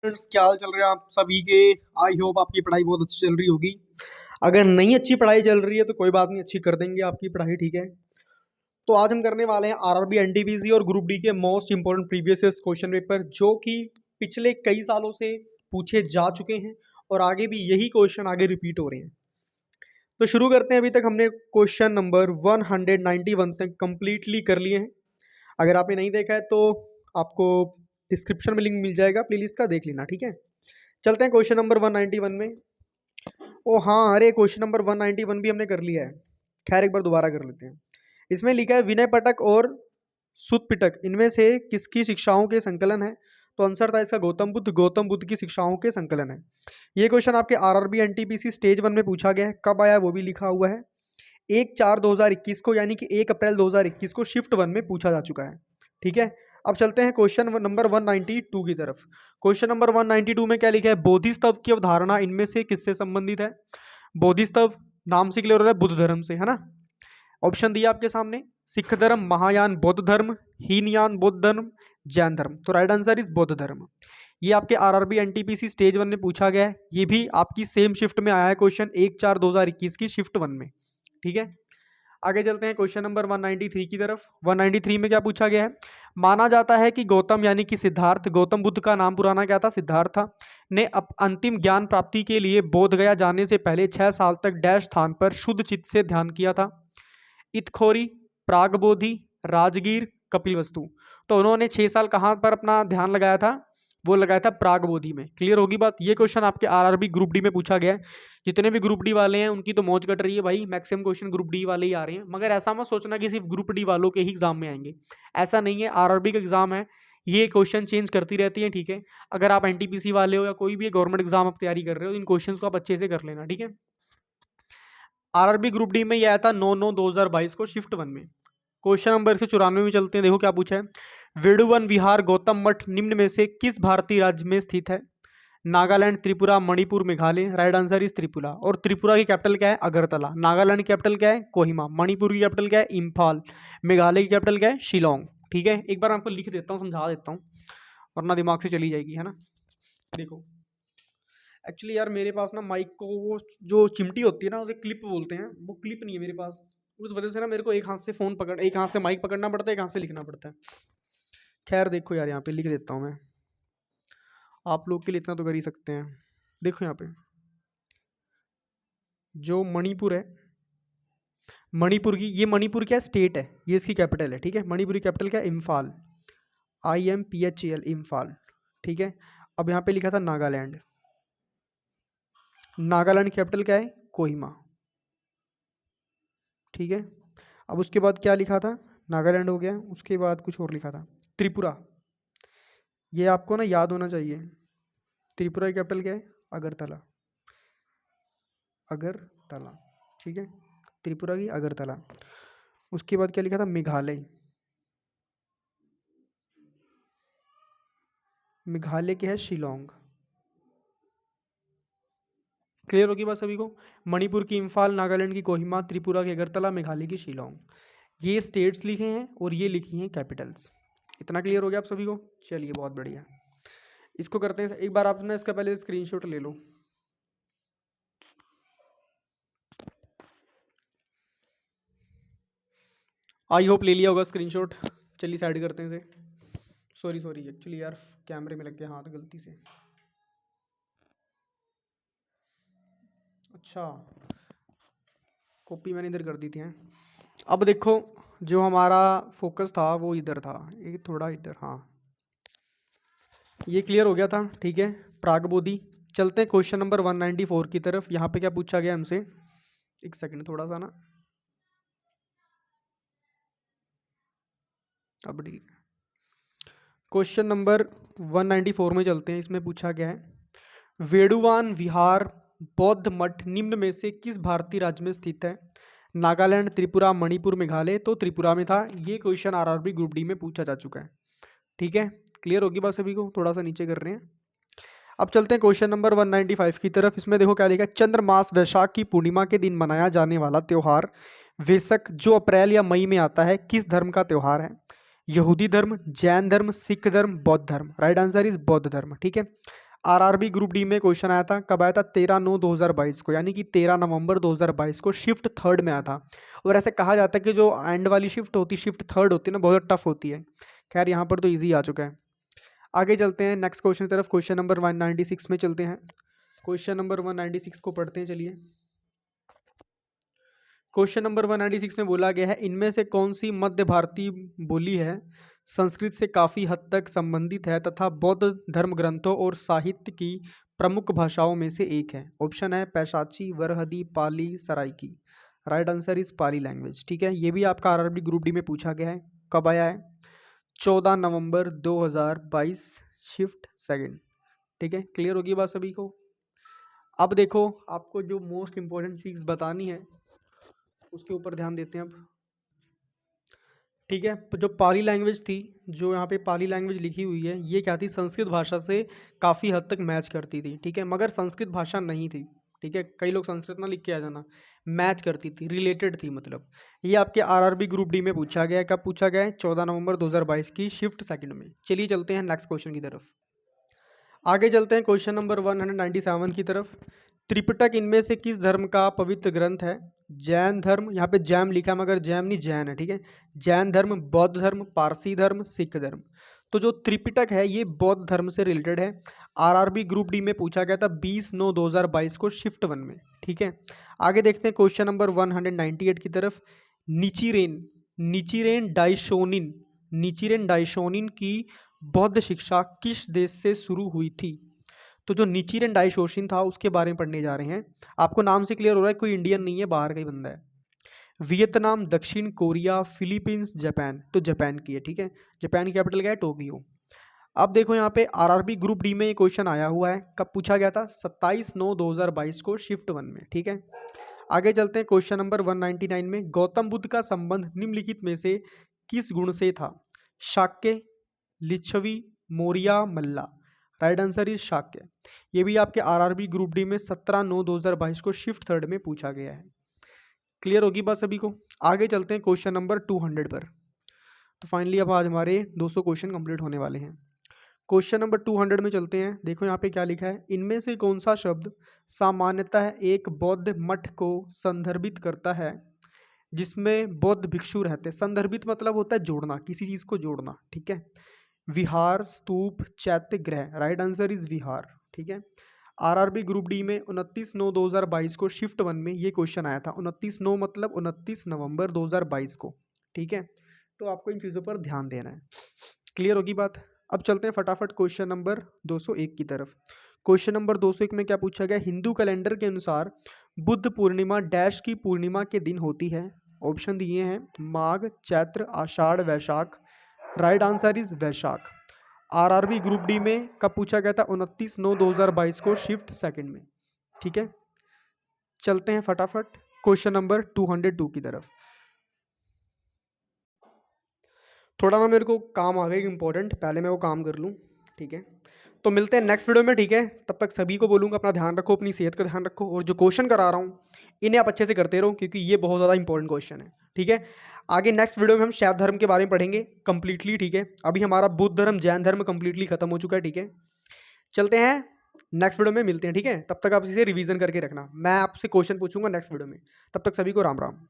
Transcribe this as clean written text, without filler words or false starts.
Friends, क्या हाल चल रहे हैं आप सभी के। आई होप आपकी पढ़ाई बहुत अच्छी चल रही होगी। अगर नहीं अच्छी पढ़ाई चल रही है तो कोई बात नहीं, अच्छी कर देंगे आपकी पढ़ाई, ठीक है। तो आज हम करने वाले हैं आरआरबी, एनटीपीसी और ग्रुप डी के most important previous question paper, जो कि पिछले कई सालों से पूछे जा चुके हैं और आगे भी यही क्वेश्चन आगे रिपीट हो रहे हैं। तो शुरू करते हैं। अभी तक हमने क्वेश्चन नंबर 191 तक कंप्लीटली कर लिए हैं। अगर आपने नहीं देखा है तो आपको डिस्क्रिप्शन में लिंक मिल जाएगा, प्लेलिस्ट का देख लेना, ठीक है। चलते हैं क्वेश्चन नंबर 191 में। ओ हाँ, अरे क्वेश्चन नंबर 191 भी हमने कर लिया है। खैर एक बार दोबारा कर लेते हैं। इसमें लिखा है विनय पिटक और सुत पिटक इनमें से किसकी शिक्षाओं के संकलन है। तो आंसर था इसका गौतम बुद्ध की शिक्षाओं के संकलन है। ये क्वेश्चन आपके आरआरबी एनटीपीसी स्टेज 1 में पूछा गया है। कब आया वो भी लिखा हुआ है। 1/4/2021 को, यानी कि 1 अप्रैल 2021 को शिफ्ट 1 में पूछा जा चुका है, ठीक है। अब चलते हैं क्वेश्चन नंबर 192 की तरफ। क्वेश्चन नंबर 192 में क्या लिखा है, बोधिसत्व की अवधारणा इनमें से किससे संबंधित है। बोधिसत्व नाम से क्लियर हो रहा है, बुद्ध धर्म से, है ना। ऑप्शन दिया आपके सामने, सिख धर्म, महायान बौद्ध धर्म, हीनयान बौद्ध धर्म, जैन धर्म। तो राइट आंसर इज बौद्ध धर्म। ये आपके आरआरबी एनटीपीसी स्टेज 1 में पूछा गया है। ये भी आपकी सेम शिफ्ट में आया है क्वेश्चन 1/4/2021 की शिफ्ट 1 में, ठीक है। आगे चलते हैं क्वेश्चन नंबर 193 की तरफ। 193 में क्या पूछा गया है, माना जाता है कि गौतम यानी कि सिद्धार्थ, गौतम बुद्ध का नाम पुराना क्या था, सिद्धार्थ था, ने अंतिम ज्ञान प्राप्ति के लिए बोध गया जाने से पहले 6 साल तक डैश स्थान पर शुद्ध चित्त से ध्यान किया था। इतखोरी, प्रागबोधि, राजगीर, कपिलवस्तु। तो उन्होंने 6 साल कहाँ पर अपना ध्यान लगाया था, वो लगाया था प्रागबोधि में। क्लियर होगी बात। ये क्वेश्चन आपके आरआरबी ग्रुप डी में पूछा गया है। जितने भी ग्रुप डी वाले हैं उनकी तो मौज कट रही है भाई, मैक्सिमम क्वेश्चन ग्रुप डी वाले ही आ रहे हैं। मगर ऐसा मत सोचना कि सिर्फ ग्रुप डी वालों के ही एग्जाम में आएंगे, ऐसा नहीं है। आरआरबी का एग्जाम है, ये क्वेश्चन चेंज करती रहती है, ठीक है। अगर आप एनटीपीसी वाले हो या कोई भी गवर्नमेंट एग्जाम आप तैयारी कर रहे हो, इन क्वेश्चन को आप अच्छे से कर लेना, ठीक है। आरआरबी ग्रुप डी में ये आया था 9/9/2022 को शिफ्ट 1 में। क्वेश्चन नंबर 194 में चलते हैं। देखो क्या पूछा है, वेणुवन विहार गौतम मठ निम्न में से किस भारतीय राज्य में स्थित है। Nagaland, Tripura, Manipur, Meghalaya. Right answer is Tripura. और त्रिपुरा की कैपिटल क्या है, अगरतला। नागालैंड की कैपिटल क्या है, कोहिमा। मणिपुर की कैपिटल क्या है, इम्फाल। मेघालय की कैपिटल क्या है, शिलोंग, ठीक है। एक बार आपको लिख देता हूँ, समझा देता हूँ, वरना दिमाग से चली जाएगी, है ना। देखो एक्चुअली यार मेरे पास ना माइक को वो जो चिमटी होती है ना, उसे क्लिप बोलते हैं, वो क्लिप नहीं है मेरे पास। उस वजह से ना मेरे को एक हाथ से फोन पकड़, एक हाथ से माइक पकड़ना पड़ता है, एक हाथ से लिखना पड़ता है। खैर देखो यार, यहाँ पे लिख देता हूँ मैं, आप लोग के लिए इतना तो कर ही सकते हैं। देखो यहाँ पे जो मणिपुर है, मणिपुर की, ये मणिपुर क्या स्टेट है, ये इसकी कैपिटल है, ठीक है। मणिपुर की कैपिटल क्या है, इम्फाल, IMPHAL, इम्फाल, ठीक है। अब यहाँ पे लिखा था नागालैंड, नागालैंड कैपिटल क्या है, कोहिमा, ठीक है। अब उसके बाद क्या लिखा था, नागालैंड हो गया, उसके बाद कुछ और लिखा था, त्रिपुरा। ये आपको ना याद होना चाहिए, त्रिपुरा की कैपिटल क्या है, अगरतला, अगरतला, ठीक है। त्रिपुरा की अगरतला। उसके बाद क्या लिखा था, मेघालय, मेघालय के है शिलोंग। क्लियर होगी बात सभी को। मणिपुर की इम्फाल, नागालैंड की कोहिमा, त्रिपुरा की अगरतला, मेघालय की शिलोंग, ये स्टेट्स लिखे हैं और ये लिखी हैं कैपिटल्स। इतना क्लियर हो गया आप सभी को। चलिए बहुत बढ़िया, इसको करते हैं एक बार। आप ना इसका पहले स्क्रीनशॉट ले लो। आई होप ले लिया होगा स्क्रीनशॉट। चलिए साइड करते हैं इसे। सॉरी एक्चुअली यार कैमरे में लग गया हाथ गलती से। अच्छा, कॉपी मैंने इधर कर दी थी हैं। अब देखो जो हमारा फोकस था वो इधर था, ये थोड़ा इधर, हाँ ये क्लियर हो गया था, ठीक है। प्रागबोधि। चलते हैं क्वेश्चन नंबर 194 की तरफ। यहाँ पे क्या पूछा गया हमसे, एक सेकंड थोड़ा सा ना, अब ठीक है। क्वेश्चन नंबर 194 में चलते हैं। इसमें पूछा गया है वेणुवान विहार बौद्ध मठ निम्न में से किस भारतीय राज्य में स्थित है। नागालैंड, त्रिपुरा, मणिपुर, मेघालय। तो त्रिपुरा में था। ये क्वेश्चन आरआरबी ग्रुप डी में पूछा जा चुका है, ठीक है। क्लियर होगी बात सभी को। थोड़ा सा नीचे कर रहे हैं। अब चलते हैं क्वेश्चन नंबर 195 की तरफ। इसमें देखो क्या लिखा है, चंद्रमास वैशाख की पूर्णिमा के दिन मनाया जाने वाला त्योहार वेसक जो अप्रैल या मई में आता है किस धर्म का त्योहार है। यहूदी धर्म, जैन धर्म, सिख धर्म, बौद्ध धर्म। राइट आंसर इज बौद्ध धर्म, ठीक है। आरआरबी ग्रुप डी में क्वेश्चन आया था, कब आया था? 13/9/2022 को, यानी कि 13 नवंबर 2022 को शिफ्ट थर्ड में आया था। और ऐसे कहा जाता है कि जो एंड वाली शिफ्ट होती, शिफ्ट थर्ड होती है ना, बहुत टफ होती है। खैर यहाँ पर तो इजी आ चुका है। आगे चलते हैं नेक्स्ट क्वेश्चन की तरफ। क्वेश्चन नंबर 196 में चलते हैं। क्वेश्चन नंबर 196 को पढ़ते हैं, चलिए। क्वेश्चन नंबर 196 में बोला गया है, इनमें से कौन सी मध्य भारतीय बोली है, संस्कृत से काफ़ी हद तक संबंधित है तथा बौद्ध धर्म ग्रंथों और साहित्य की प्रमुख भाषाओं में से एक है? ऑप्शन है Paishachi, Varhadi, Pali, Saraiki. Right answer is Pali language. ठीक है, ये भी आपका आरआरबी ग्रुप डी में पूछा गया है। कब आया है? 14 नवंबर 2022, शिफ्ट सेकंड। ठीक है, क्लियर होगी बात सभी को? अब देखो, आपको जो मोस्ट इंपॉर्टेंट चीज़ बतानी है उसके ऊपर ध्यान देते हैं अब। ठीक है, तो जो पाली लैंग्वेज थी, जो यहाँ पे पाली लैंग्वेज लिखी हुई है, ये क्या थी? संस्कृत भाषा से काफ़ी हद तक मैच करती थी। ठीक है, मगर संस्कृत भाषा नहीं थी। ठीक है, कई लोग संस्कृत ना लिख के आ जाना, मैच करती थी, रिलेटेड थी मतलब। ये आपके आरआरबी ग्रुप डी में पूछा गया है। कब पूछा गया है? 14 नवंबर 2022 की शिफ्ट सेकंड में। चलिए चलते हैं नेक्स्ट क्वेश्चन की तरफ। आगे चलते हैं क्वेश्चन नंबर 197 की तरफ। त्रिपिटक इनमें से किस धर्म का पवित्र ग्रंथ है? जैन धर्म, यहाँ पे जैम लिखा है मगर जैम नहीं, जैन है। ठीक है, जैन धर्म, बौद्ध धर्म, पारसी धर्म, सिख धर्म। तो जो त्रिपिटक है ये बौद्ध धर्म से रिलेटेड है। आरआरबी ग्रुप डी में पूछा गया था 20/9/2022 को शिफ्ट वन में। ठीक है, आगे देखते हैं क्वेश्चन नंबर 198 की तरफ। निचिरेन निचिरेन डाइशोनिन निचिरेन डाइशोनिन की बौद्ध शिक्षा किस देश से शुरू हुई थी? तो जो निचिरेन डाइशोनिन था उसके बारे में पढ़ने जा रहे हैं। आपको नाम से क्लियर हो रहा है कोई इंडियन नहीं है, बाहर का ही बंदा है। वियतनाम, दक्षिण कोरिया, फिलीपींस, जापान। तो जापान की है। ठीक है, जापान की कैपिटल क्या है? टोक्यो। अब देखो यहाँ पे आरआरबी ग्रुप डी में ये क्वेश्चन आया हुआ है। कब पूछा गया था? 27/9/2022 को शिफ्ट वन में। ठीक है, आगे चलते हैं क्वेश्चन नंबर 199 में। गौतम बुद्ध का संबंध निम्नलिखित में से किस गुण से था? Shakya, Licchavi, Maurya, Malla. Right answer is Shakya. ये भी आपके आरआरबी ग्रुप डी में 17/9/2022 को शिफ्ट थर्ड में पूछा गया है। क्लियर होगी बात सभी को? आगे चलते हैं क्वेश्चन नंबर 200 पर। तो फाइनली अब आज हमारे 200 क्वेश्चन कंप्लीट होने वाले हैं। क्वेश्चन नंबर 200 में चलते हैं। देखो यहाँ पे क्या लिखा है, इनमें से कौन सा शब्द सामान्यतः एक बौद्ध मठ को संदर्भित करता है जिसमें बौद्ध भिक्षु रहते हैं? संदर्भित मतलब होता है जोड़ना, किसी चीज को जोड़ना। ठीक है, विहार, स्तूप, चैत्य गृह। राइट आंसर इज विहार। ठीक है, आरआरबी ग्रुप डी में 29/9/2022 को शिफ्ट वन में ये क्वेश्चन आया था। 29/9 मतलब 29 नवंबर 2022 को। ठीक है, तो आपको इन चीज़ों पर ध्यान देना है। क्लियर होगी बात? अब चलते हैं फटाफट क्वेश्चन नंबर 201 की तरफ। क्वेश्चन नंबर 201 में क्या पूछा गया? हिंदू कैलेंडर के अनुसार बुद्ध पूर्णिमा डैश की पूर्णिमा के दिन होती है? ऑप्शन दिए हैं Magh, Chaitra, Ashadh, Vaishakh. Right answer is Vaishakh. RRB group D में कब पूछा गया था? 29/9/2022 को शिफ्ट सेकंड में। ठीक है, चलते हैं फटाफट क्वेश्चन नंबर 202 की तरफ। थोड़ा ना मेरे को काम आ गया इंपॉर्टेंट, पहले मैं वो काम कर लूँ। ठीक है, तो मिलते हैं नेक्स्ट वीडियो में। ठीक है, तब तक सभी को बोलूँगा अपना ध्यान रखो, अपनी सेहत का ध्यान रखो, और जो क्वेश्चन करा रहा हूँ इन्हें आप अच्छे से करते रहो क्योंकि ये बहुत ज़्यादा इंपॉर्टेंट क्वेश्चन है। ठीक है, आगे नेक्स्ट वीडियो में हम शैव धर्म के बारे में पढ़ेंगे कंप्लीटली। ठीक है, अभी हमारा बुद्ध धर्म, जैन धर्म कंप्लीटली खत्म हो चुका है। ठीक है, चलते हैं नेक्स्ट वीडियो में मिलते हैं। ठीक है, तब तक आप इसे रिवीजन करके रखना, मैं आपसे क्वेश्चन पूछूंगा नेक्स्ट वीडियो में। तब तक सभी को राम राम।